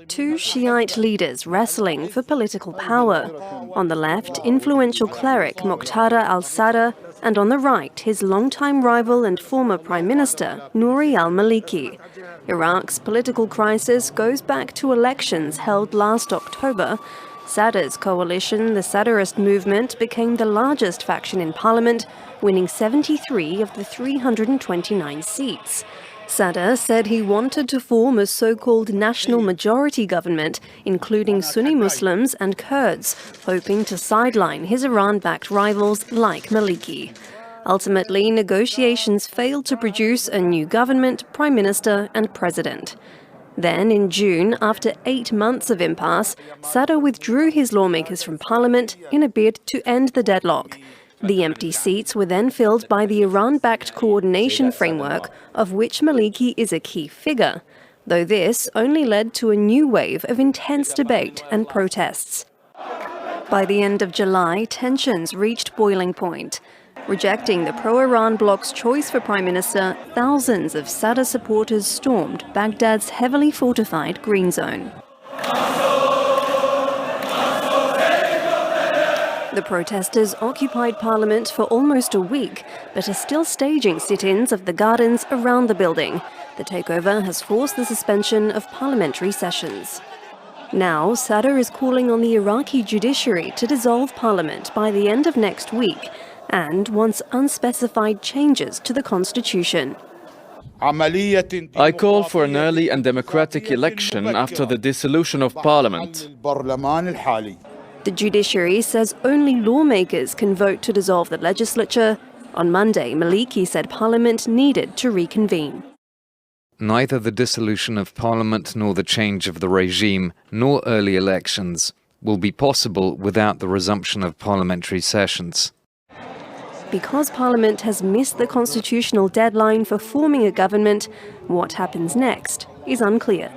Two Shiite leaders wrestling for political power. On the left, influential cleric Muqtada al-Sadr, and on the right, his longtime rival and former Prime Minister, Nouri al-Maliki. Iraq's political crisis goes back to elections held last October. Sadr's coalition, the Sadrist movement, became the largest faction in parliament, winning 73 of the 329 seats. Sadr said he wanted to form a so-called national majority government, including Sunni Muslims and Kurds, hoping to sideline his Iran-backed rivals like Maliki. Ultimately, negotiations failed to produce a new government, prime minister and president. Then, in June, after 8 months of impasse, Sadr withdrew his lawmakers from parliament in a bid to end the deadlock. The empty seats were then filled by the Iran-backed coordination framework, of which Maliki is a key figure, though this only led to a new wave of intense debate and protests. By the end of July, tensions reached boiling point. Rejecting the pro-Iran bloc's choice for Prime Minister, thousands of Sadr supporters stormed Baghdad's heavily fortified Green Zone. The protesters occupied Parliament for almost a week, but are still staging sit-ins of the gardens around the building. The takeover has forced the suspension of parliamentary sessions. Now, Sadr is calling on the Iraqi judiciary to dissolve Parliament by the end of next week and wants unspecified changes to the constitution. I call for an early and democratic election after the dissolution of Parliament. The judiciary says only lawmakers can vote to dissolve the legislature. On Monday, Maliki said Parliament needed to reconvene. Neither the dissolution of Parliament nor the change of the regime nor early elections will be possible without the resumption of parliamentary sessions. Because Parliament has missed the constitutional deadline for forming a government, what happens next is unclear.